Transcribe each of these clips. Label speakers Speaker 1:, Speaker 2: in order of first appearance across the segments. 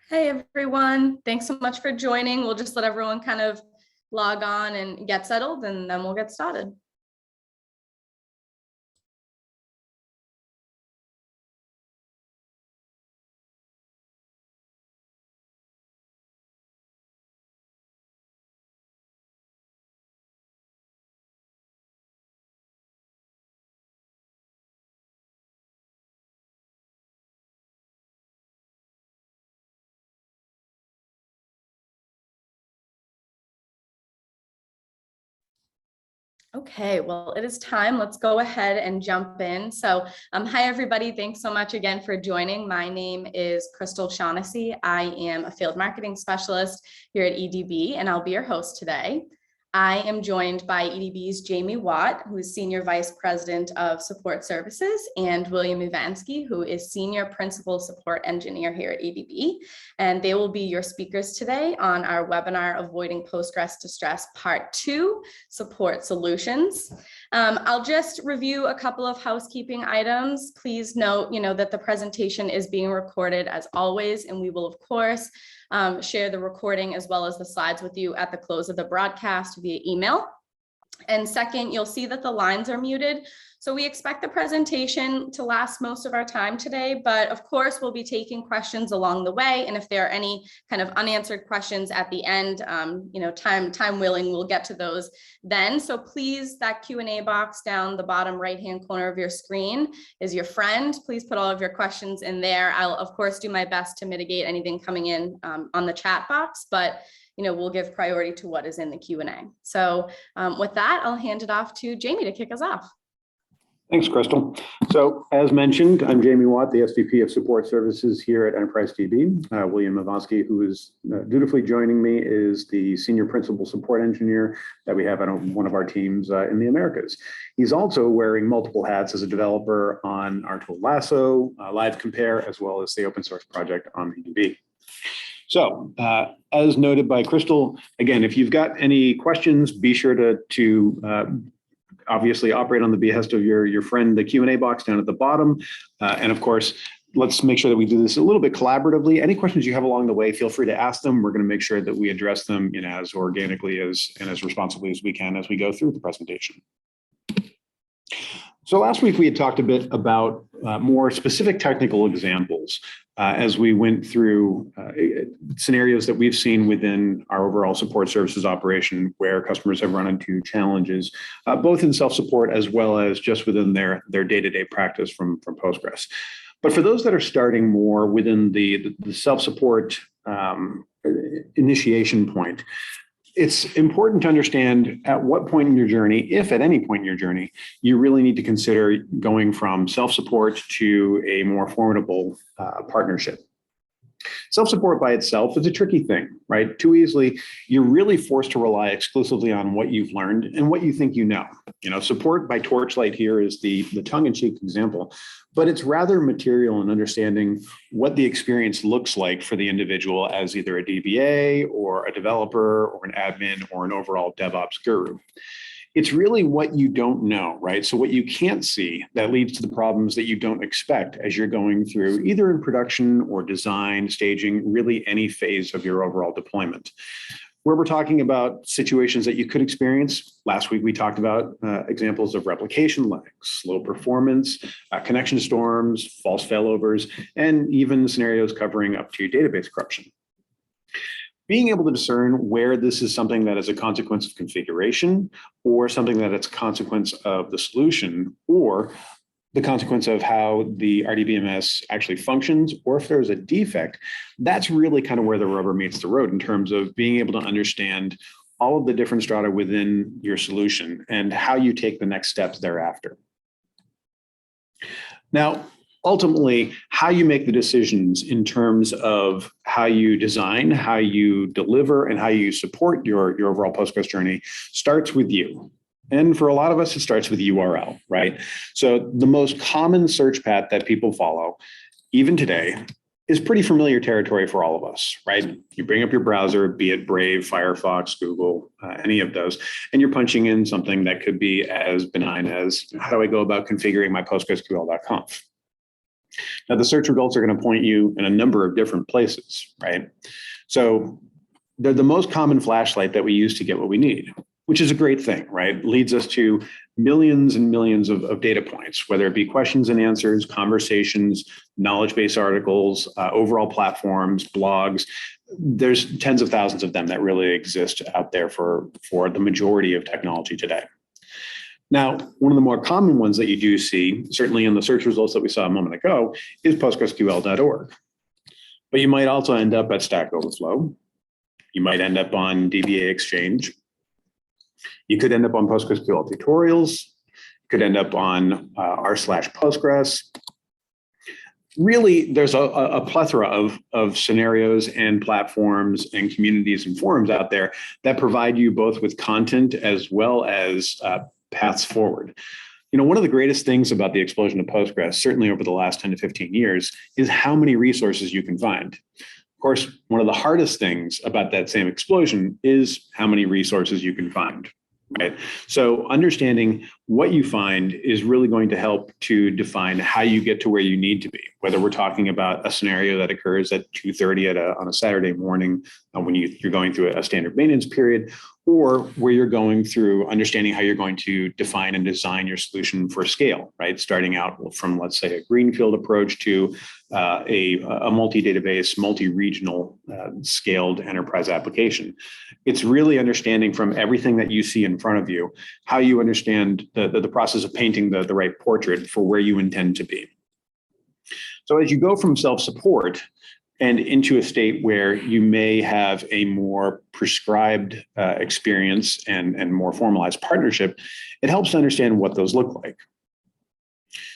Speaker 1: Hey everyone, thanks so much for joining. We'll just let everyone kind of log on and get settled, and then we'll get started. Okay, well, it is time. Let's go ahead and jump in. Hi everybody. Thanks so much again for joining. My name is Crystal Shaughnessy. I am a field marketing specialist here at EDB, and I'll be your host today. I am joined by EDB's Jamie Watt, who is Senior Vice President of Support Services, and William Ivansky, who is Senior Principal Support Engineer here at EDB. And they will be your speakers today on our webinar, Avoiding Postgres Distress Part 2, Support Solutions. I'll just review a couple of housekeeping items. Please note, that the presentation is being recorded as always, and we will, of course, share the recording as well as the slides with you at the close of the broadcast via email. And second, you'll see that the lines are muted. So we expect the presentation to last most of our time today, but of course we'll be taking questions along the way. And if there are any kind of unanswered questions at the end, time willing, we'll get to those then. So please, that Q&A box down the bottom right-hand corner of your screen is your friend. Please put all of your questions in there. I'll of course do my best to mitigate anything coming in on the chat box, but we'll give priority to what is in the Q&A. So with that, I'll hand it off to Jamie to kick us off.
Speaker 2: Thanks, Crystal. So as mentioned, I'm Jamie Watt, the SVP of Support Services here at Enterprise DB. William Ivansky, who is dutifully joining me, is the Senior Principal Support Engineer that we have on one of our teams in the Americas. He's also wearing multiple hats as a developer on our tool Lasso, Live Compare, as well as the open source project on EDB. So as noted by Crystal, again, if you've got any questions, be sure to obviously operate on the behest of your friend, the Q&A box down at the bottom. And of course, let's make sure that we do this a little bit collaboratively. Any questions you have along the way, feel free to ask them. We're going to make sure that we address them as organically and as responsibly as we can as we go through the presentation. So last week we had talked a bit about more specific technical examples as we went through scenarios that we've seen within our overall support services operation where customers have run into challenges, both in self-support as well as just within their day-to-day practice from Postgres. But for those that are starting more within the self-support initiation point, it's important to understand at what point in your journey, if at any point in your journey, you really need to consider going from self-support to a more formidable partnership. Self-support by itself is a tricky thing, right? Too easily, you're really forced to rely exclusively on what you've learned and what you think you know. Support by torchlight here is the tongue-in-cheek example, but it's rather material in understanding what the experience looks like for the individual as either a DBA or a developer or an admin or an overall DevOps guru. It's really what you don't know, right? So what you can't see that leads to the problems that you don't expect as you're going through either in production or design, staging, really any phase of your overall deployment. Where we're talking about situations that you could experience, last week we talked about examples of replication lags, slow performance, connection storms, false failovers, and even scenarios covering up to database corruption. Being able to discern where this is something that is a consequence of configuration or something that it's a consequence of the solution or the consequence of how the RDBMS actually functions, or if there's a defect, that's really kind of where the rubber meets the road in terms of being able to understand all of the different strata within your solution and how you take the next steps thereafter. Now, ultimately, how you make the decisions in terms of how you design, how you deliver, and how you support your overall Postgres journey starts with you. And for a lot of us, it starts with URL, right? So the most common search path that people follow, even today, is pretty familiar territory for all of us, right? You bring up your browser, be it Brave, Firefox, Google, any of those, and you're punching in something that could be as benign as, how do I go about configuring my PostgreSQL.conf? Now, the search results are going to point you in a number of different places, right? So they're the most common flashlight that we use to get what we need, which is a great thing, right? Leads us to millions and millions of data points, whether it be questions and answers, conversations, knowledge-based articles, overall platforms, blogs. There's tens of thousands of them that really exist out there for the majority of technology today. Now, one of the more common ones that you do see, certainly in the search results that we saw a moment ago, is postgresql.org. But you might also end up at Stack Overflow. You might end up on DBA Exchange. You could end up on PostgreSQL tutorials. You could end up on r/Postgres. Really, there's a plethora of scenarios and platforms and communities and forums out there that provide you both with content as well as paths forward. You know, one of the greatest things about the explosion of Postgres, certainly over the last 10 to 15 years, is how many resources you can find. Of course, one of the hardest things about that same explosion is how many resources you can find, right? So understanding what you find is really going to help to define how you get to where you need to be, whether we're talking about a scenario that occurs at 2:30 on a Saturday morning when you're going through a standard maintenance period, or where you're going through understanding how you're going to define and design your solution for scale, right? Starting out from, let's say, a greenfield approach to a multi-database, multi-regional scaled enterprise application. It's really understanding from everything that you see in front of you, how you understand the process of painting the right portrait for where you intend to be. So as you go from self-support and into a state where you may have a more prescribed experience and more formalized partnership, it helps to understand what those look like.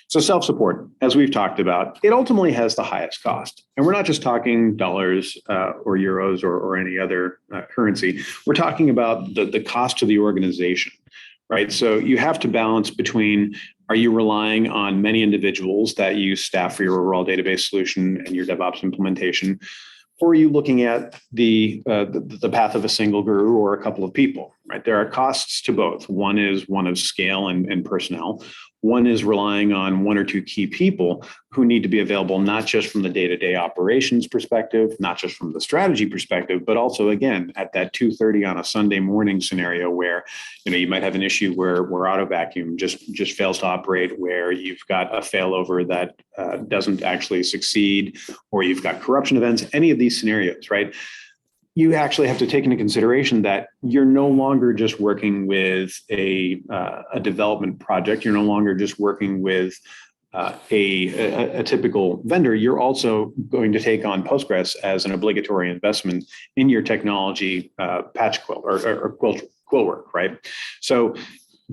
Speaker 2: So self-support, as we've talked about, it ultimately has the highest cost. And we're not just talking dollars or euros or any other currency. We're talking about the cost to the organization, right? So you have to balance between, are you relying on many individuals that you staff for your overall database solution and your DevOps implementation? Or are you looking at the path of a single guru or a couple of people, right? There are costs to both. One is one of scale and personnel. One is relying on one or two key people who need to be available, not just from the day-to-day operations perspective, not just from the strategy perspective, but also, again, at that 2:30 on a Sunday morning scenario where, you know, you might have an issue where auto vacuum just fails to operate, where you've got a failover that doesn't actually succeed, or you've got corruption events, any of these scenarios, right? You actually have to take into consideration that you're no longer just working with a development project. You're no longer just working with a typical vendor. You're also going to take on Postgres as an obligatory investment in your technology patch quill or quill work, right? So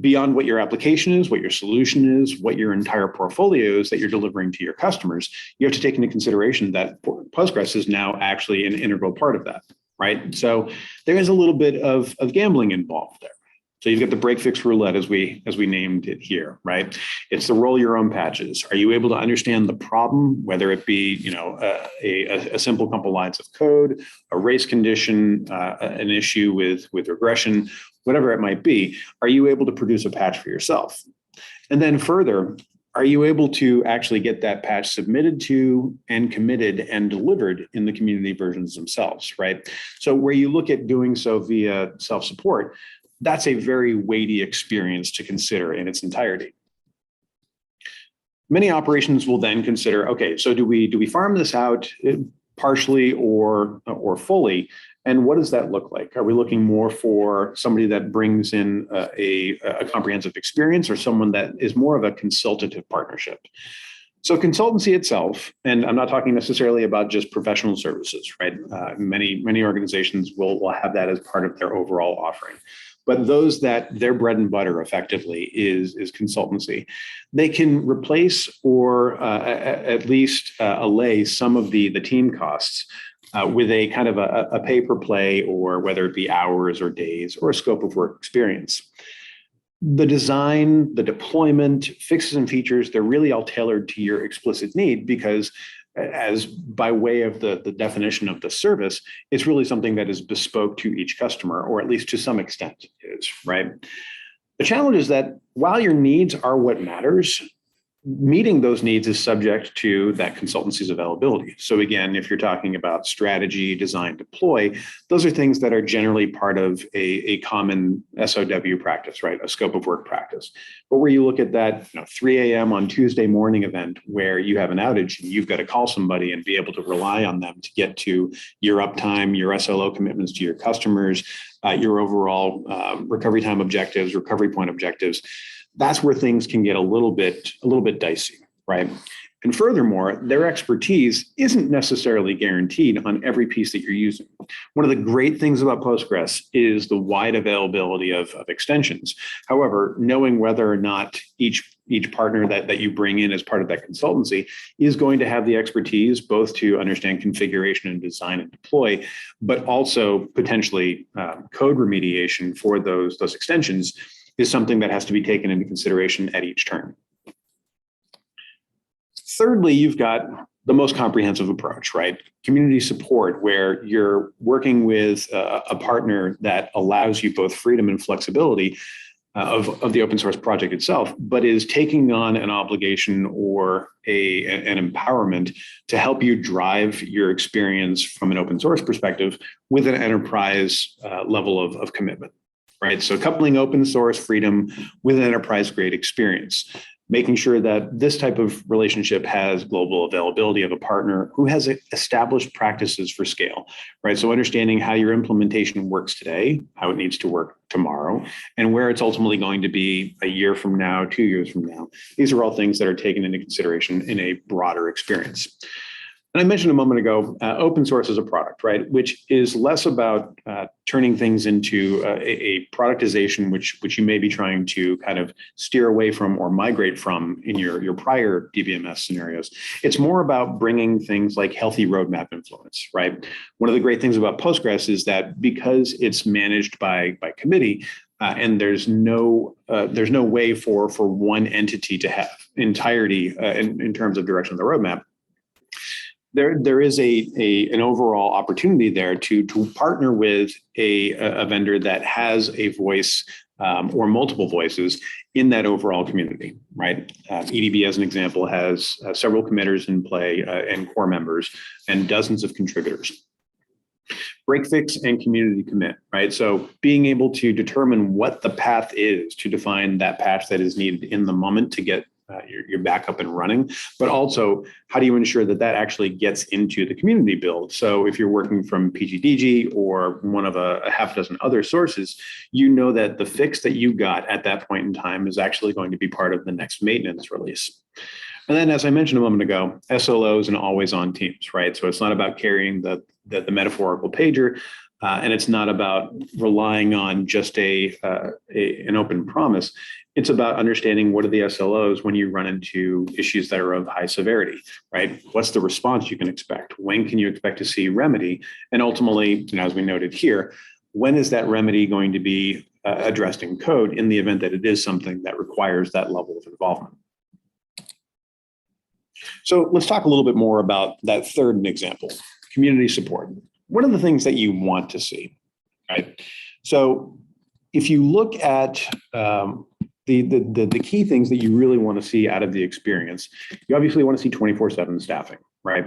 Speaker 2: beyond what your application is, what your solution is, what your entire portfolio is that you're delivering to your customers, you have to take into consideration that Postgres is now actually an integral part of that. Right. So there is a little bit of gambling involved there. So you've got the break fix roulette as we named it here, right? It's the roll your own patches. Are you able to understand the problem, whether it be, you know, a simple couple lines of code, a race condition, an issue with regression, whatever it might be? Are you able to produce a patch for yourself? And then further, are you able to actually get that patch submitted to and committed and delivered in the community versions themselves, right? So where you look at doing so via self-support, that's a very weighty experience to consider in its entirety. Many operations will then consider, okay, so do we farm this out partially or fully? And what does that look like? Are we looking more for somebody that brings in a comprehensive experience, or someone that is more of a consultative partnership? So consultancy itself, and I'm not talking necessarily about just professional services, right? Many organizations will have that as part of their overall offering. But those that their bread and butter effectively is consultancy, they can replace or at least allay some of the team costs with a kind of a pay per play, or whether it be hours or days or a scope of work experience. The design, the deployment, fixes and features, they're really all tailored to your explicit need, because as by way of the definition of the service, it's really something that is bespoke to each customer, or at least to some extent is, right? The challenge is that while your needs are what matters, meeting those needs is subject to that consultancy's availability. So again, if you're talking about strategy, design, deploy, those are things that are generally part of a common SOW practice, right? A scope of work practice. But where you look at that 3 a.m. on Tuesday morning event where you have an outage and you've got to call somebody and be able to rely on them to get to your uptime, your SLO commitments to your customers, your overall recovery time objectives, recovery point objectives, that's where things can get a little bit dicey, right? And furthermore, their expertise isn't necessarily guaranteed on every piece that you're using. One of the great things about Postgres is the wide availability of extensions. However, knowing whether or not each partner that you bring in as part of that consultancy is going to have the expertise both to understand configuration and design and deploy, but also potentially code remediation for those extensions is something that has to be taken into consideration at each turn. Thirdly, you've got the most comprehensive approach, right? Community support, where you're working with a partner that allows you both freedom and flexibility of the open source project itself, but is taking on an obligation or an empowerment to help you drive your experience from an open source perspective with an enterprise level of commitment. Right. So coupling open source freedom with an enterprise grade experience, making sure that this type of relationship has global availability of a partner who has established practices for scale, right? So understanding how your implementation works today, how it needs to work tomorrow, and where it's ultimately going to be a year from now, 2 years from now. These are all things that are taken into consideration in a broader experience. And I mentioned a moment ago, open source is a product, right? Which is less about turning things into a productization, which you may be trying to kind of steer away from or migrate from in your prior DBMS scenarios. It's more about bringing things like healthy roadmap influence, right? One of the great things about Postgres is that because it's managed by committee, and there's no way for one entity to have entirety in terms of direction of the roadmap. There is an overall opportunity there to partner with a vendor that has a voice or multiple voices in that overall community, right? EDB, as an example, has several committers in play and core members and dozens of contributors. Break fix and community commit, right? So being able to determine what the path is to define that patch that is needed in the moment to get your backup and running, but also how do you ensure that actually gets into the community build? So if you're working from PGDG or one of a half dozen other sources, you know that the fix that you got at that point in time is actually going to be part of the next maintenance release. And then, as I mentioned a moment ago, SLOs and always on teams, right? So it's not about carrying the metaphorical pager, and it's not about relying on just an open promise. It's about understanding what are the SLOs when you run into issues that are of high severity, right? What's the response you can expect? When can you expect to see remedy? And ultimately, as we noted here, when is that remedy going to be addressed in code in the event that it is something that requires that level of involvement? So let's talk a little bit more about that third example, community support. What are the things that you want to see, right? So if you look at the key things that you really want to see out of the experience, you obviously want to see 24/7 staffing, right?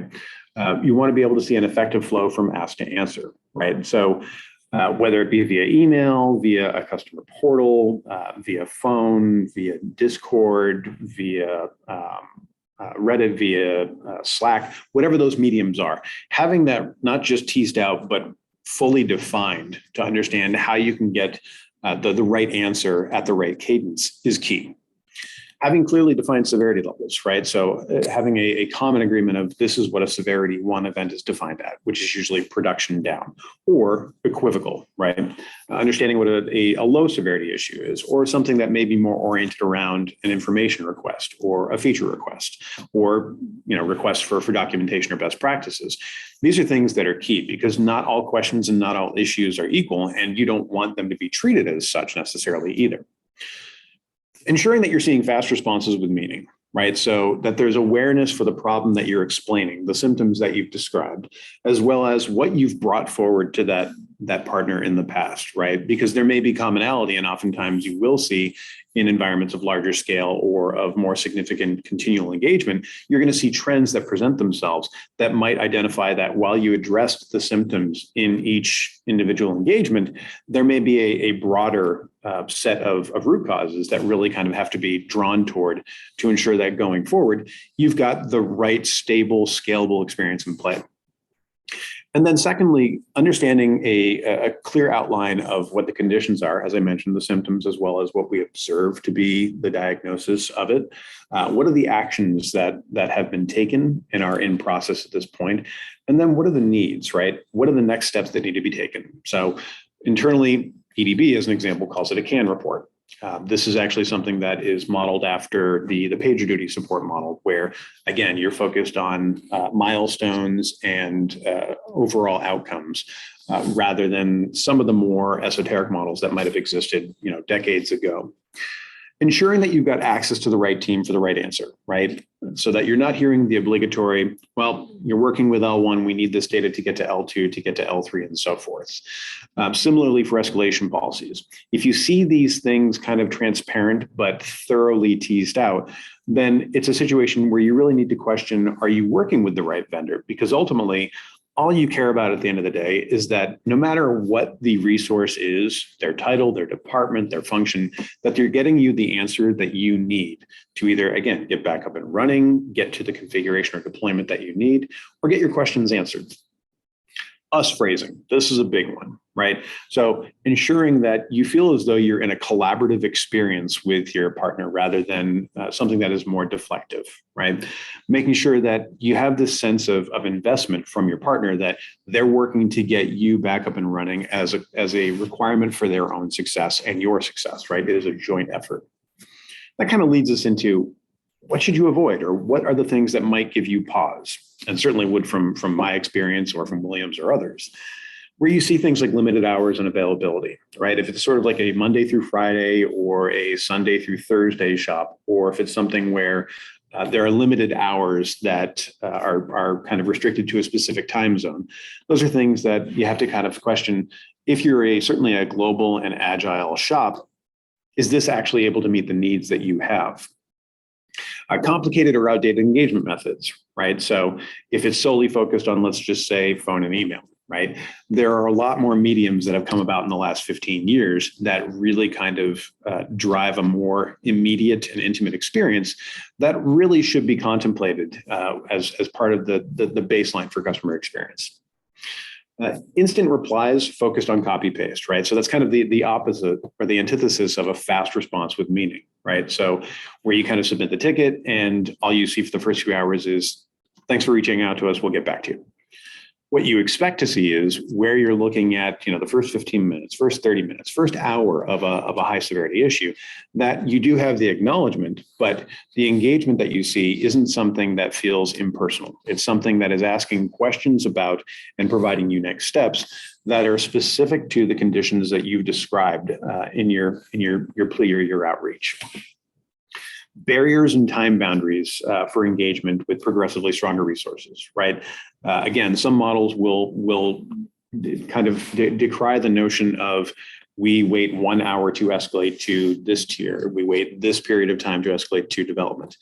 Speaker 2: You want to be able to see an effective flow from ask to answer, right? So whether it be via email, via a customer portal, via phone, via Discord, via Reddit, via Slack, whatever those mediums are, having that not just teased out, but fully defined to understand how you can get the right answer at the right cadence is key. Having clearly defined severity levels, right? So having a common agreement of this is what a severity 1 event is defined at, which is usually production down or equivocal, right? Understanding what a low severity issue is, or something that may be more oriented around an information request or a feature request, or requests for documentation or best practices. These are things that are key because not all questions and not all issues are equal, and you don't want them to be treated as such necessarily either. Ensuring that you're seeing fast responses with meaning, right? So that there's awareness for the problem that you're explaining, the symptoms that you've described, as well as what you've brought forward to that that partner in the past, right? Because there may be commonality, and oftentimes you will see in environments of larger scale or of more significant continual engagement, you're going to see trends that present themselves that might identify that while you addressed the symptoms in each individual engagement, there may be a broader set of root causes that really kind of have to be drawn toward to ensure that going forward, you've got the right, stable, scalable experience in play. And then secondly, understanding a clear outline of what the conditions are, as I mentioned, the symptoms, as well as what we observe to be the diagnosis of it. What are the actions that have been taken and are in process at this point? And then what are the needs, right? What are the next steps that need to be taken? So internally, EDB, as an example, calls it a CAN report. This is actually something that is modeled after the PagerDuty support model, where, again, you're focused on milestones and overall outcomes, rather than some of the more esoteric models that might have existed, decades ago. Ensuring that you've got access to the right team for the right answer, right? So that you're not hearing the obligatory, well, you're working with L1, we need this data to get to L2, to get to L3, and so forth. Similarly for escalation policies. If you see these things kind of transparent but thoroughly teased out, then it's a situation where you really need to question, are you working with the right vendor? Because ultimately, all you care about at the end of the day is that no matter what the resource is, their title, their department, their function, that they're getting you the answer that you need to either, again, get back up and running, get to the configuration or deployment that you need, or get your questions answered. Us phrasing, this is a big one, right? So ensuring that you feel as though you're in a collaborative experience with your partner rather than something that is more deflective, right? Making sure that you have this sense of investment from your partner that they're working to get you back up and running as a requirement for their own success and your success, right? It is a joint effort. That kind of leads us into what should you avoid, or what are the things that might give you pause? And certainly would from my experience or from Williams or others, where you see things like limited hours and availability, right? If it's sort of like a Monday through Friday or a Sunday through Thursday shop, or if it's something where there are limited hours that are kind of restricted to a specific time zone, those are things that you have to kind of question. If you're certainly a global and agile shop, is this actually able to meet the needs that you have? Complicated or outdated engagement methods, right? So if it's solely focused on, let's just say, phone and email, right? There are a lot more mediums that have come about in the last 15 years that really kind of drive a more immediate and intimate experience that really should be contemplated as part of the baseline for customer experience. Instant replies focused on copy paste, right? So that's kind of the opposite or the antithesis of a fast response with meaning, right? So where you kind of submit the ticket and all you see for the first few hours is, thanks for reaching out to us, we'll get back to you. What you expect to see is where you're looking at, the first 15 minutes, first 30 minutes, first hour of a high severity issue, that you do have the acknowledgement, but the engagement that you see isn't something that feels impersonal. It's something that is asking questions about and providing you next steps that are specific to the conditions that you've described in your plea or your outreach. Barriers and time boundaries for engagement with progressively stronger resources, right? Again, some models will kind of decry the notion of, we wait 1 hour to escalate to this tier, we wait this period of time to escalate to development.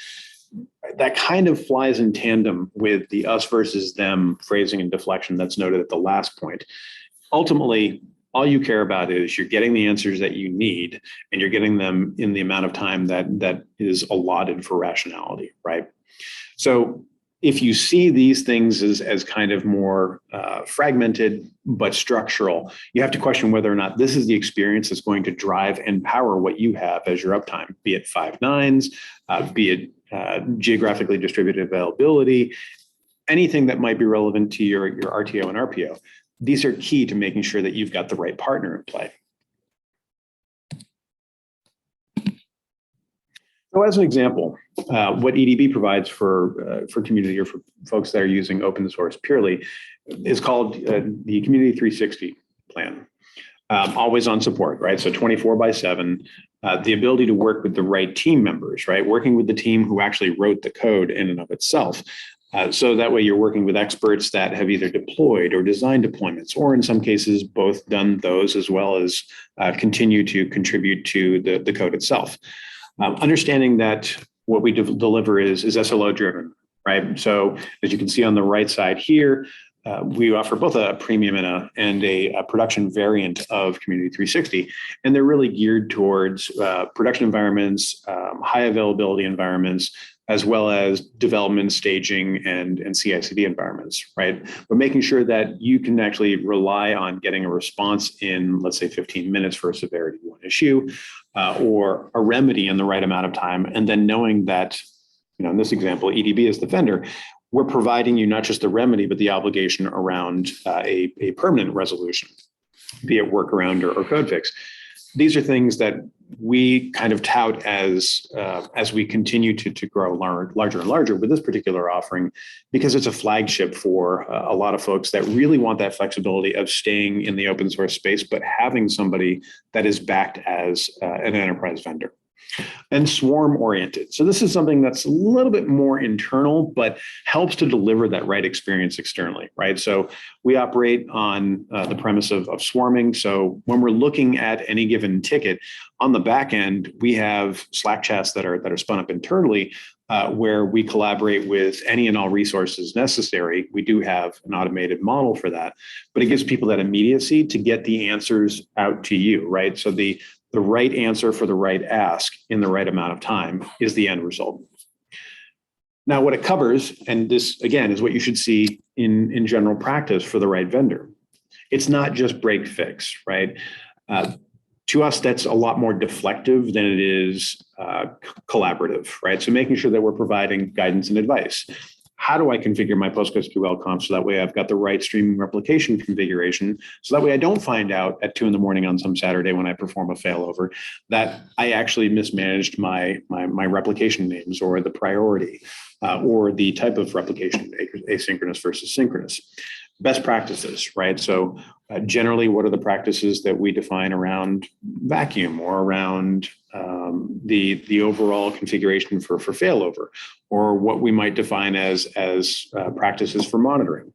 Speaker 2: That kind of flies in tandem with the us versus them phrasing and deflection that's noted at the last point. Ultimately, all you care about is you're getting the answers that you need, and you're getting them in the amount of time that is allotted for rationality, right? So if you see these things as kind of more fragmented but structural, you have to question whether or not this is the experience that's going to drive and power what you have as your uptime, be it 5 nines, be it geographically distributed availability, anything that might be relevant to your RTO and RPO. These are key to making sure that you've got the right partner in play. So as an example, what EDB provides for community or for folks that are using open source purely is called the Community 360 plan. Always on support, right? So 24/7, the ability to work with the right team members, right? Working with the team who actually wrote the code in and of itself. So that way you're working with experts that have either deployed or designed deployments, or in some cases, both done those as well as continue to contribute to the code itself. Understanding that what we deliver is SLO driven, right? So as you can see on the right side here, we offer both a premium and a production variant of Community 360, and they're really geared towards production environments, high availability environments, as well as development, staging, and CI/CD environments, right? But making sure that you can actually rely on getting a response in, let's say, 15 minutes for a severity 1 issue, or a remedy in the right amount of time, and then knowing that, in this example, EDB is the vendor, we're providing you not just the remedy, but the obligation around a permanent resolution, be it workaround or code fix. These are things that we kind of tout as we continue to grow larger and larger with this particular offering, because it's a flagship for a lot of folks that really want that flexibility of staying in the open source space, but having somebody that is backed as an enterprise vendor. And swarm oriented. So this is something that's a little bit more internal, but helps to deliver that right experience externally, right? So we operate on the premise of swarming. So when we're looking at any given ticket on the back end, we have Slack chats that are spun up internally, where we collaborate with any and all resources necessary. We do have an automated model for that, but it gives people that immediacy to get the answers out to you, right? So the right answer for the right ask in the right amount of time is the end result. Now, what it covers, and this again is what you should see in general practice for the right vendor. It's not just break fix, right? To us, that's a lot more deflective than it is collaborative, right? So making sure that we're providing guidance and advice. How do I configure my PostgreSQL conf so that way I've got the right streaming replication configuration, so that way I don't find out at 2 a.m. on some Saturday when I perform a failover that I actually mismanaged my replication names, or the priority, or the type of replication, asynchronous versus synchronous. Best practices, right? So generally, what are the practices that we define around vacuum, or around the overall configuration for failover, or what we might define as practices for monitoring?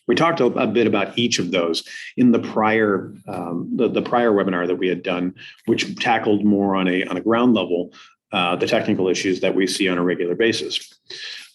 Speaker 2: We talked a bit about each of those in the prior webinar that we had done, which tackled more on a ground level the technical issues that we see on a regular basis.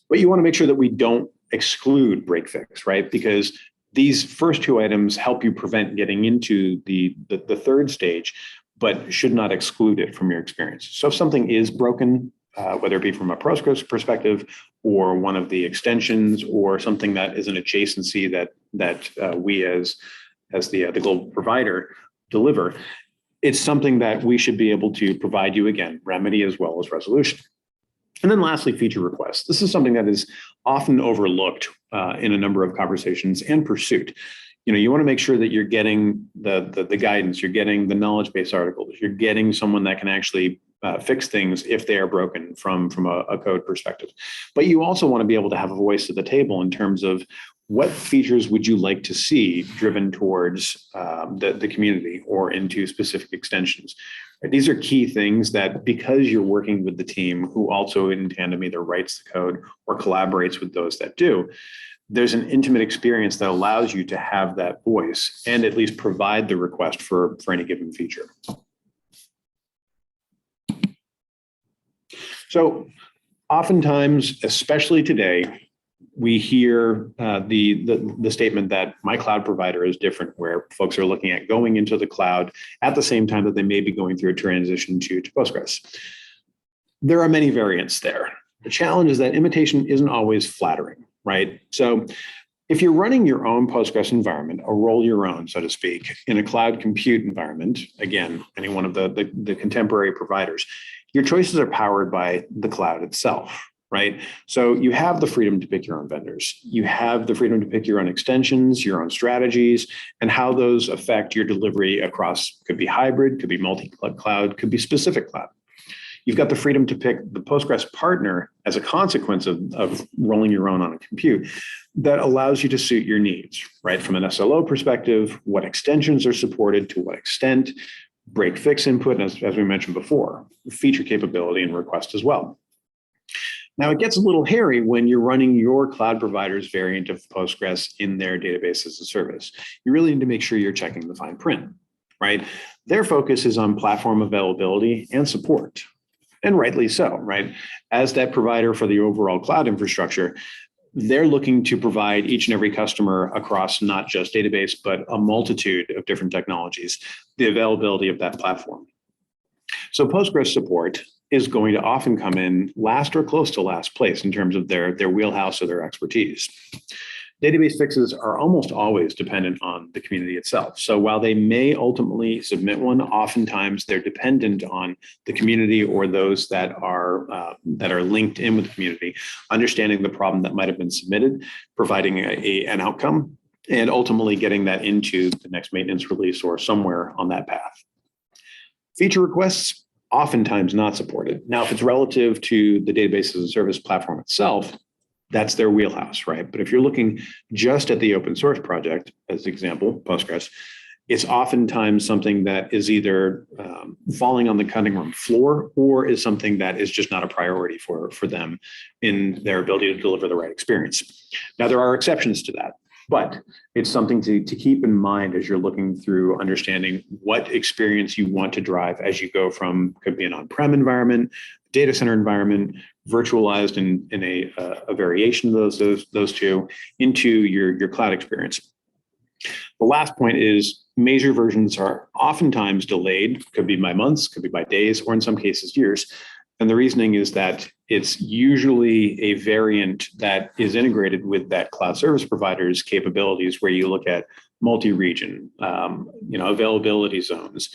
Speaker 2: But you want to make sure that we don't exclude break fix, right? Because these first 2 items help you prevent getting into the third stage, but should not exclude it from your experience. So if something is broken, whether it be from a Postgres perspective, or one of the extensions, or something that is an adjacency that we as the global provider deliver, it's something that we should be able to provide you, again, remedy as well as resolution. And then lastly, feature requests. This is something that is often overlooked in a number of conversations and pursuit. You want to make sure that you're getting the guidance, you're getting the knowledge base articles, you're getting someone that can actually fix things if they are broken from a code perspective. But you also want to be able to have a voice at the table in terms of what features would you like to see driven towards the community or into specific extensions. These are key things that, because you're working with the team who also in tandem either writes the code or collaborates with those that do, there's an intimate experience that allows you to have that voice and at least provide the request for any given feature. So oftentimes, especially today, we hear the statement that my cloud provider is different, where folks are looking at going into the cloud at the same time that they may be going through a transition to Postgres. There are many variants there. The challenge is that imitation isn't always flattering, right? So if you're running your own Postgres environment, or roll your own, so to speak, in a cloud compute environment, again, any one of the contemporary providers, your choices are powered by the cloud itself, right? So you have the freedom to pick your own vendors. You have the freedom to pick your own extensions, your own strategies, and how those affect your delivery across, could be hybrid, could be multi-cloud, could be specific cloud. You've got the freedom to pick the Postgres partner as a consequence of rolling your own on a compute that allows you to suit your needs, right? From an SLO perspective, what extensions are supported, to what extent, break fix input, as we mentioned before, feature capability and request as well. Now, it gets a little hairy when you're running your cloud provider's variant of Postgres in their database as a service. You really need to make sure you're checking the fine print, right? Their focus is on platform availability and support, and rightly so, right? As that provider for the overall cloud infrastructure, they're looking to provide each and every customer across not just database, but a multitude of different technologies, the availability of that platform. So Postgres support is going to often come in last or close to last place in terms of their wheelhouse or their expertise. Database fixes are almost always dependent on the community itself. So while they may ultimately submit one, oftentimes they're dependent on the community or those that are linked in with the community, understanding the problem that might have been submitted, providing an outcome, and ultimately getting that into the next maintenance release or somewhere on that path. Feature requests, oftentimes not supported. Now, if it's relative to the database as a service platform itself, that's their wheelhouse, right? But if you're looking just at the open source project, as an example, Postgres, it's oftentimes something that is either falling on the cutting room floor or is something that is just not a priority for them in their ability to deliver the right experience. Now, there are exceptions to that, but it's something to keep in mind as you're looking through understanding what experience you want to drive as you go from, could be an on-prem environment, data center environment, virtualized in a variation of those two into your cloud experience. The last point is major versions are oftentimes delayed, could be by months, could be by days, or in some cases years. And the reasoning is that it's usually a variant that is integrated with that cloud service provider's capabilities, where you look at multi-region, availability zones,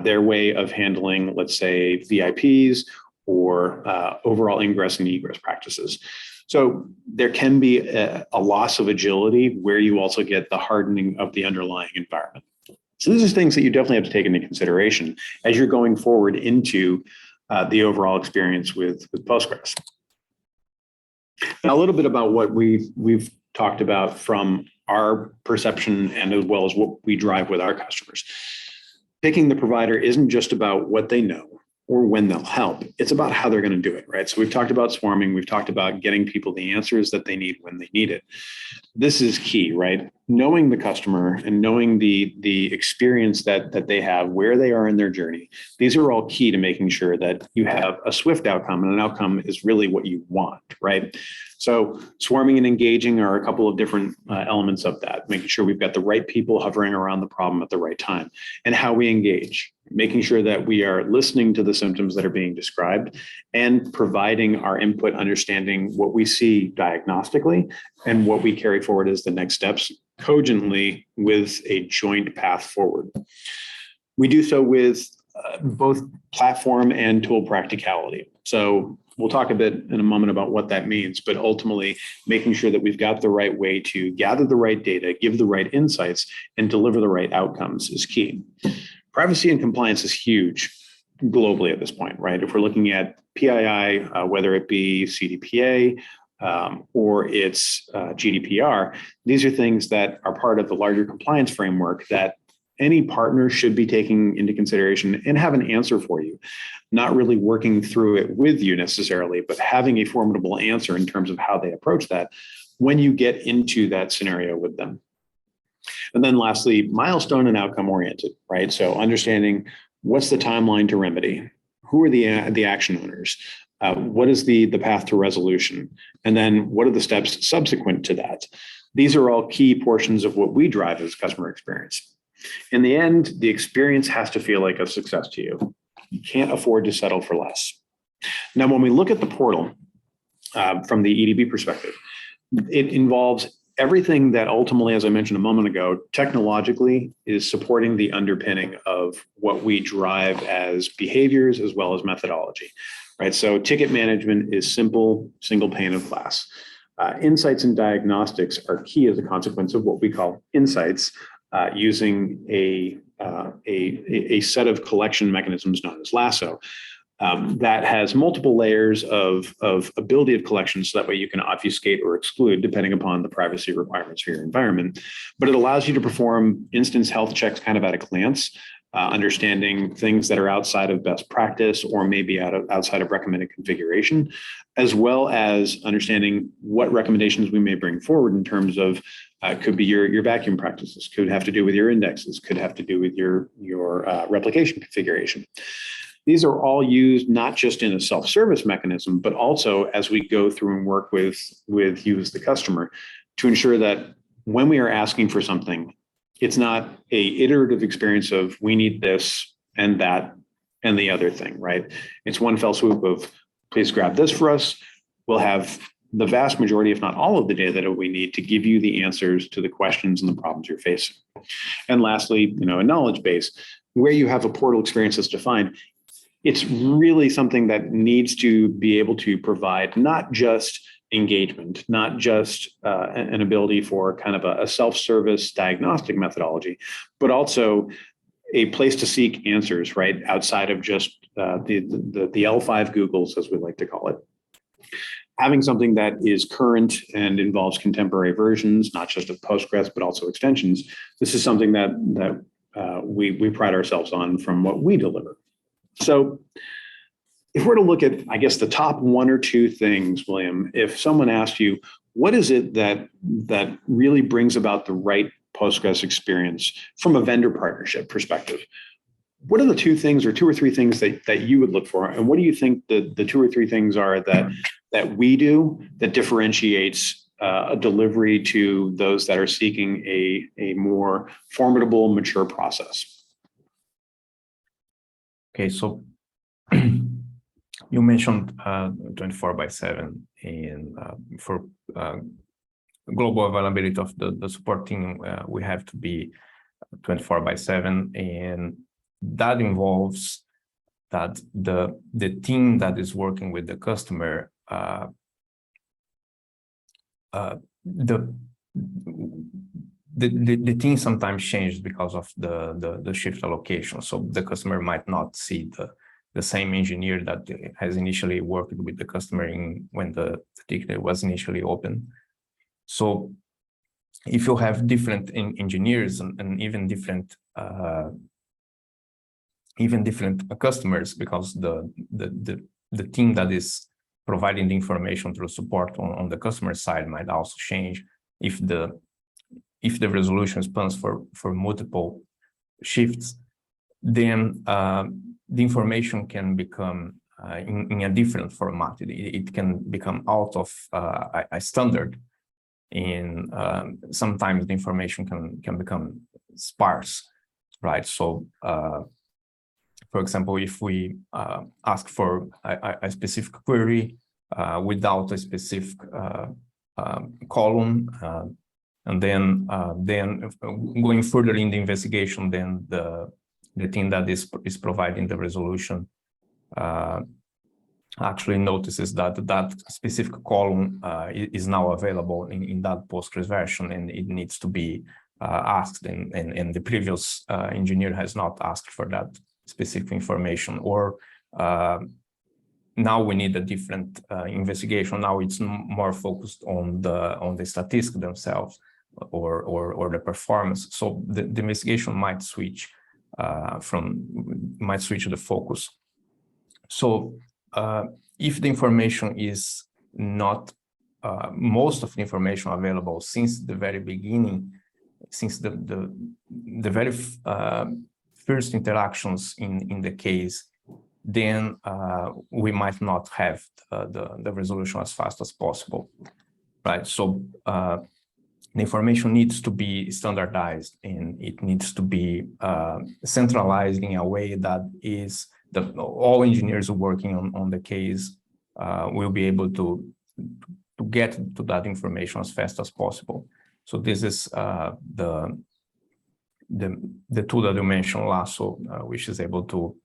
Speaker 2: their way of handling, let's say, VIPs or overall ingress and egress practices. So there can be a loss of agility where you also get the hardening of the underlying environment. So these are things that you definitely have to take into consideration as you're going forward into the overall experience with Postgres. Now, a little bit about what we've talked about from our perception and as well as what we drive with our customers. Picking the provider isn't just about what they know or when they'll help. It's about how they're going to do it, right? So we've talked about swarming. We've talked about getting people the answers that they need when they need it. This is key, right? Knowing the customer and knowing the experience that they have, where they are in their journey. These are all key to making sure that you have a swift outcome, and an outcome is really what you want, right? So swarming and engaging are a couple of different elements of that, making sure we've got the right people hovering around the problem at the right time, and how we engage, making sure that we are listening to the symptoms that are being described and providing our input, understanding what we see diagnostically and what we carry forward as the next steps cogently with a joint path forward. We do so with both platform and tool practicality. So we'll talk a bit in a moment about what that means, but ultimately making sure that we've got the right way to gather the right data, give the right insights, and deliver the right outcomes is key. Privacy and compliance is huge globally at this point, right? If we're looking at PII, whether it be CDPA or it's GDPR, these are things that are part of the larger compliance framework that any partner should be taking into consideration and have an answer for you, not really working through it with you necessarily, but having a formidable answer in terms of how they approach that when you get into that scenario with them. And then lastly, milestone and outcome oriented, right? So understanding what's the timeline to remedy, who are the action owners, what is the path to resolution, and then what are the steps subsequent to that? These are all key portions of what we drive as customer experience. In the end, the experience has to feel like a success to you. You can't afford to settle for less. Now, when we look at the portal from the EDB perspective, it involves everything that ultimately, as I mentioned a moment ago, technologically is supporting the underpinning of what we drive as behaviors as well as methodology, right? So ticket management is simple, single pane of glass. Insights and diagnostics are key as a consequence of what we call insights, using a set of collection mechanisms known as Lasso that has multiple layers of ability of collection, so that way you can obfuscate or exclude depending upon the privacy requirements for your environment. But it allows you to perform instance health checks kind of at a glance, understanding things that are outside of best practice or maybe outside of recommended configuration, as well as understanding what recommendations we may bring forward in terms of could be your vacuum practices, could have to do with your indexes, could have to do with your replication configuration. These are all used not just in a self-service mechanism, but also as we go through and work with you as the customer to ensure that when we are asking for something, it's not a iterative experience of we need this and that and the other thing, right? It's one fell swoop of please grab this for us. We'll have the vast majority, if not all of the data that we need to give you the answers to the questions and the problems you're facing. And lastly, a knowledge base where you have a portal experience that's defined. It's really something that needs to be able to provide not just engagement, not just an ability for kind of a self-service diagnostic methodology, but also a place to seek answers, right? Outside of just the L5 Googles, as we like to call it. Having something that is current and involves contemporary versions, not just of Postgres, but also extensions. This is something that we pride ourselves on from what we deliver. So if we're to look at, I guess, the top one or two things, William, if someone asked you, what is it that really brings about the right Postgres experience from a vendor partnership perspective? What are the two things or two or three things that you would look for? And what do you think the two or three things are that we do that differentiates a delivery to those that are seeking a more formidable, mature process?
Speaker 3: Okay, so you mentioned 24/7 and for global availability of the support team, we have to be 24/7, and that involves that the team that is working with the customer, the team sometimes changes because of the shift allocation. So the customer might not see the same engineer that has initially worked with the customer when the ticket was initially open. So if you have different engineers and even different customers, because the team that is providing the information through support on the customer side might also change if the resolution spans for multiple shifts, then the information can become in a different format. It can become out of a standard, and sometimes the information can become sparse, right? So, for example, if we ask for a specific query without a specific column, and then going further in the investigation, then the team that is providing the resolution actually notices that specific column is now available in that Postgres version, and it needs to be asked, and the previous engineer has not asked for that specific information, or now we need a different investigation. Now it's more focused on the statistics themselves or the performance. So the investigation might switch the focus. So if the information is not most of the information available since the very beginning, since the very first interactions in the case, then we might not have the resolution as fast as possible, right? So the information needs to be standardized, and it needs to be centralized in a way that is that all engineers working on the case will be able to get to that information as fast as possible. So this is the tool that you mentioned, Lasso, which is able to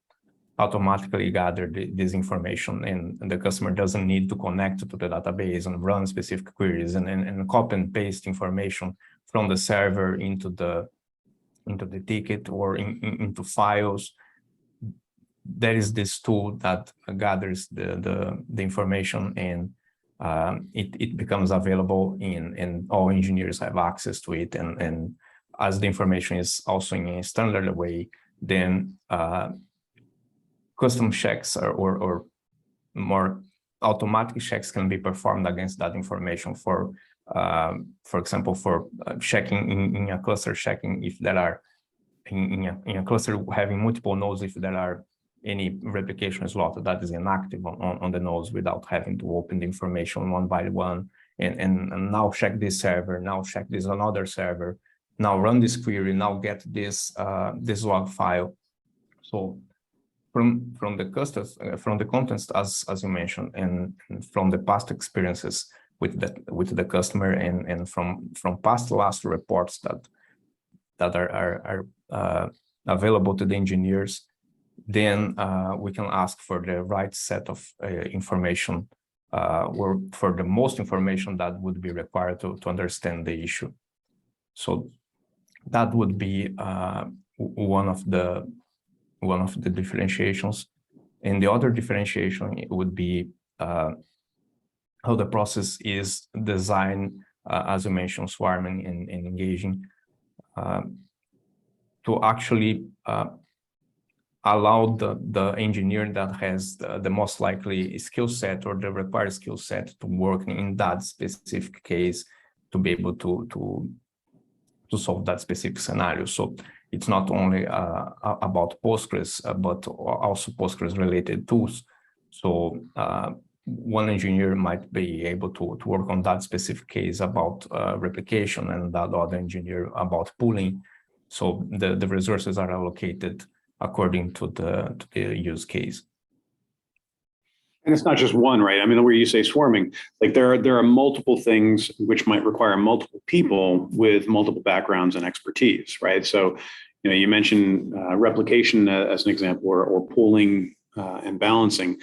Speaker 3: automatically gather this information, and the customer doesn't need to connect to the database and run specific queries and copy and paste information from the server into the ticket or into files. There is this tool that gathers the information, and it becomes available, and all engineers have access to it. And as the information is also in a standard way, then custom checks or more automatic checks can be performed against that information for example, for checking in a cluster, checking if there are in a cluster having multiple nodes, if there are any replication slot that is inactive on the nodes without having to open the information one by one and now check this server, now check this another server, now run this query, now get this this log file. So from the contents, as you mentioned, and from the past experiences with the customer and from past last reports that are available to the engineers, then we can ask for the right set of information or for the most information that would be required to understand the issue. So that would be one of the differentiations. And the other differentiation would be how the process is designed, as you mentioned, swarming and engaging, to actually allow the engineer that has the most likely skill set or the required skill set to work in that specific case to be able to solve that specific scenario. So it's not only about Postgres, but also Postgres related tools. So one engineer might be able to work on that specific case about replication, and that other engineer about pooling. So the resources are allocated according to the use case.
Speaker 2: And it's not just one, right? I mean, where you say swarming, like there are multiple things which might require multiple people with multiple backgrounds and expertise, right? So, you know, you mentioned replication as an example, or pooling and balancing.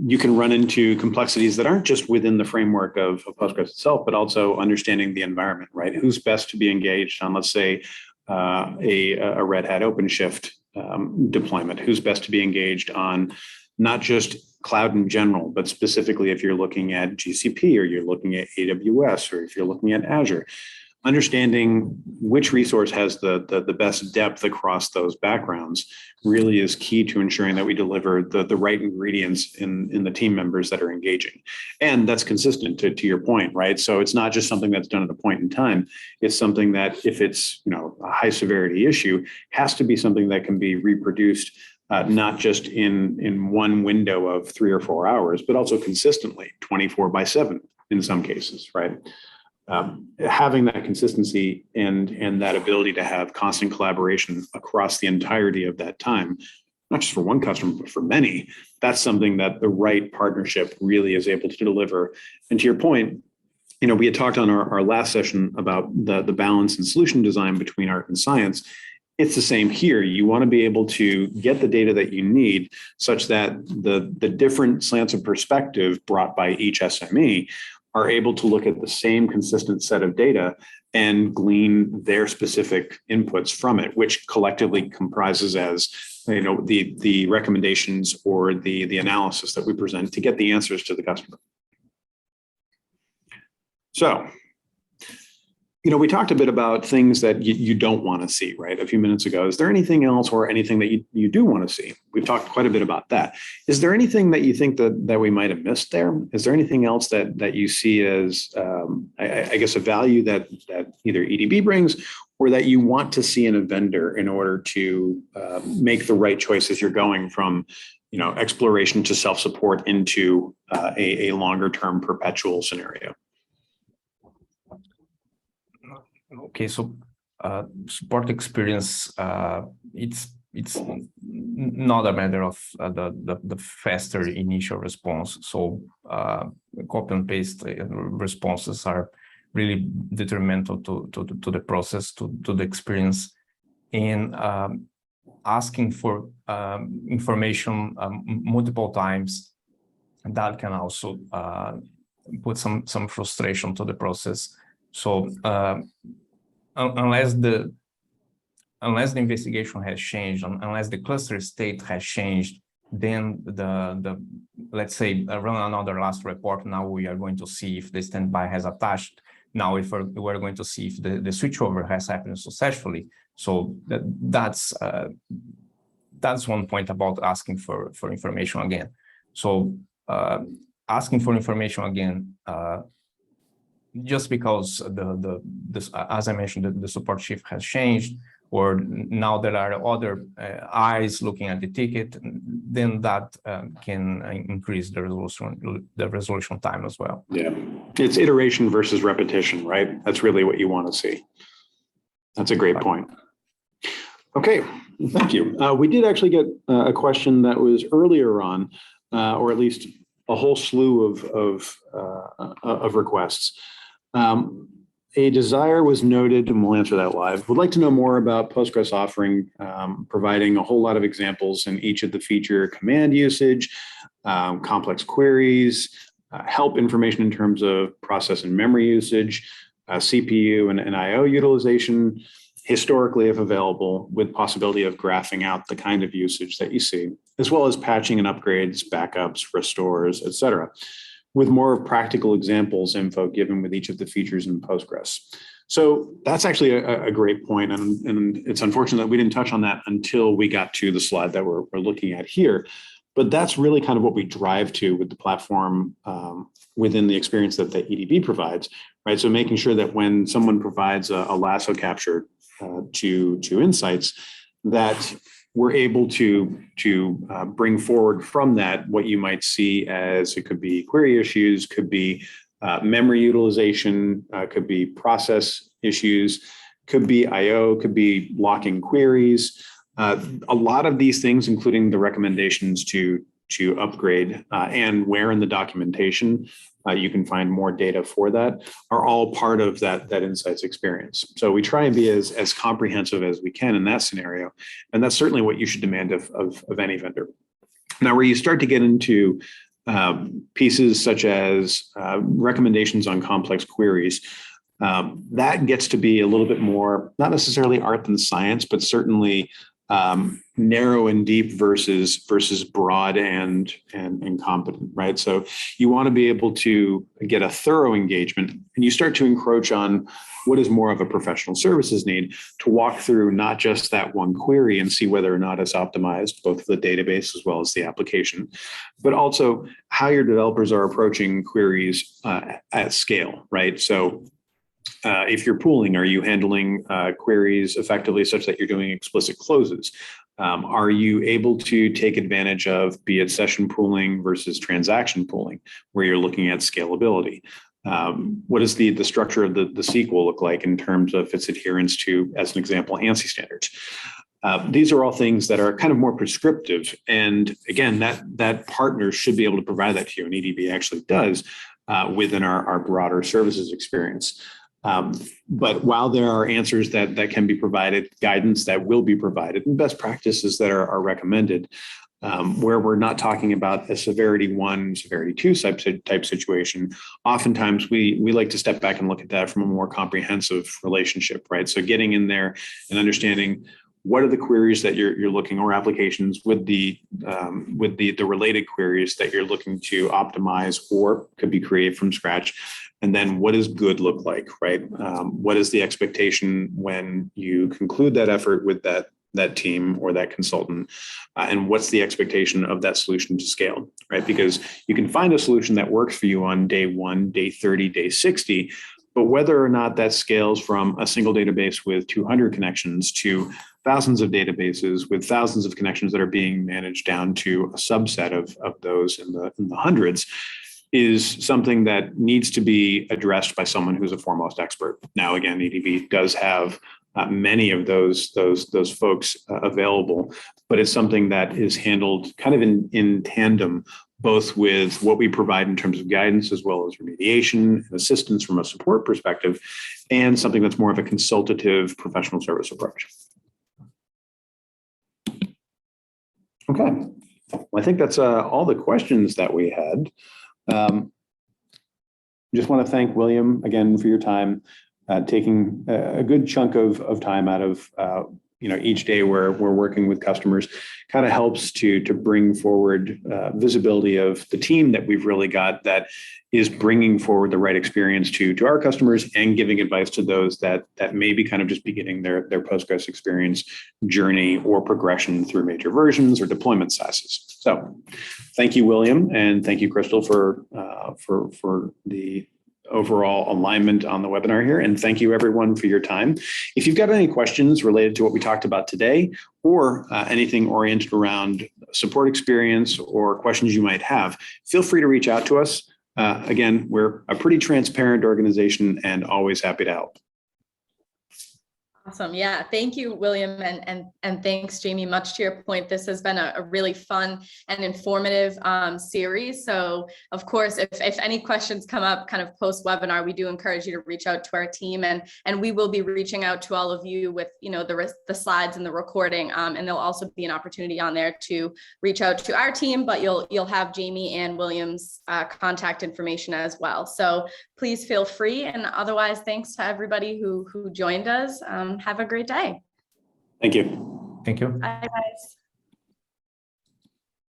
Speaker 2: You can run into complexities that aren't just within the framework of Postgres itself, but also understanding the environment, right? Who's best to be engaged on, let's say, a Red Hat OpenShift deployment? Who's best to be engaged on not just cloud in general, but specifically if you're looking at GCP or you're looking at AWS or if you're looking at Azure? Understanding which resource has the best depth across those backgrounds really is key to ensuring that we deliver the right ingredients in the team members that are engaging. And that's consistent to your point, right? So it's not just something that's done at a point in time. It's something that if it's, you know, a high severity issue, has to be something that can be reproduced, not just in one window of 3 or 4 hours, but also consistently 24/7 in some cases, right? Having that consistency and that ability to have constant collaboration across the entirety of that time, not just for one customer, but for many, that's something that the right partnership really is able to deliver. And to your point, you know, we had talked on our last session about the balance and solution design between art and science. It's the same here. You want to be able to get the data that you need such that the different slants of perspective brought by each SME are able to look at the same consistent set of data and glean their specific inputs from it, which collectively comprises as, you know, the recommendations or the analysis that we present to get the answers to the customer. So, you know, we talked a bit about things that you don't want to see, right? A few minutes ago. Is there anything else or anything that you do want to see? We've talked quite a bit about that. Is there anything that you think that we might have missed there? Is there anything else that you see as, I guess, a value that either EDB brings or that you want to see in a vendor in order to make the right choices? You're going from, you know, exploration to self-support into a longer-term perpetual scenario.
Speaker 3: Okay, so support experience, it's not a matter of the faster initial response. So copy and paste responses are really detrimental to the process, to the experience, and asking for information multiple times, that can also put some frustration to the process. So unless the investigation has changed, unless the cluster state has changed, then let's say run another last report. Now we are going to see if the standby has attached. Now if we're going to see if the switchover has happened successfully. So that's that's one point about asking for information again. So asking for information again, just because as I mentioned, the support chief has changed, or now there are other eyes looking at the ticket, then that can increase the resolution time as well.
Speaker 2: Yeah, it's iteration versus repetition, right? That's really what you want to see. That's a great point. Okay, thank you. We did actually get a question that was earlier on, or at least a whole slew of requests. A desire was noted, and we'll answer that live. Would like to know more about Postgres offering, providing a whole lot of examples in each of the feature command usage, complex queries, help information in terms of process and memory usage, CPU and IO utilization, historically if available, with possibility of graphing out the kind of usage that you see, as well as patching and upgrades, backups, restores, et cetera, with more practical examples info given with each of the features in Postgres. So that's actually a great point, and it's unfortunate that we didn't touch on that until we got to the slide that we're looking at here. But that's really kind of what we drive to with the platform within the experience that the EDB provides, right? So making sure that when someone provides a lasso capture to insights, that we're able to bring forward from that what you might see as it could be query issues, could be memory utilization, could be process issues, could be IO, could be locking queries. A lot of these things, including the recommendations to upgrade and where in the documentation you can find more data for that, are all part of that insights experience. So we try and be as comprehensive as we can in that scenario, and that's certainly what you should demand of any vendor. Now, where you start to get into pieces such as recommendations on complex queries, that gets to be a little bit more, not necessarily art than science, but certainly narrow and deep versus broad and competent, right? So you want to be able to get a thorough engagement, and you start to encroach on what is more of a professional services need to walk through not just that one query and see whether or not it's optimized, both the database as well as the application, but also how your developers are approaching queries at scale, right? So if you're pooling, are you handling queries effectively such that you're doing explicit closes? Are you able to take advantage of, be it session pooling versus transaction pooling, where you're looking at scalability? What does the structure of the SQL look like in terms of its adherence to, as an example, ANSI standards? These are all things that are kind of more prescriptive. And again, that partner should be able to provide that to you, and EDB actually does within our broader services experience. But while there are answers that can be provided, guidance that will be provided, and best practices that are recommended, where we're not talking about a severity 1, severity 2 type situation, oftentimes we like to step back and look at that from a more comprehensive relationship, right? So getting in there and understanding what are the queries that you're looking, or applications with the related queries that you're looking to optimize or could be created from scratch. And then what does good look like, right? What is the expectation when you conclude that effort with that team or that consultant? And what's the expectation of that solution to scale, right? Because you can find a solution that works for you on day 1, day 30, day 60, but whether or not that scales from a single database with 200 connections to thousands of databases with thousands of connections that are being managed down to a subset of those in the hundreds, is something that needs to be addressed by someone who's a foremost expert. Now, again, EDB does have many of those folks available, but it's something that is handled kind of in tandem, both with what we provide in terms of guidance, as well as remediation and assistance from a support perspective, and something that's more of a consultative professional service approach. Okay, well, I think that's all the questions that we had. Just want to thank William again for your time, taking a good chunk of time out of each day we're working with customers kind of helps to bring forward visibility of the team that we've really got that is bringing forward the right experience to our customers and giving advice to those that may be kind of just beginning their Postgres experience journey or progression through major versions or deployment sizes. So thank you, William, and thank you, Crystal, for the overall alignment on the webinar here. And thank you everyone for your time. If you've got any questions related to what we talked about today or anything oriented around support experience or questions you might have, feel free to reach out to us. Again, we're a pretty transparent organization and always happy to help.
Speaker 1: Awesome. Yeah. Thank you, William. And thanks, Jamie. Much to your point, this has been a really fun and informative series. So of course, if any questions come up kind of post webinar, we do encourage you to reach out to our team and we will be reaching out to all of you with, the slides and the recording. And there'll also be an opportunity on there to reach out to our team, but you'll have Jamie and William's contact information as well. So please feel free. And otherwise, thanks to everybody who joined us. Have a great day.
Speaker 2: Thank you.
Speaker 3: Thank you.
Speaker 1: Bye, guys.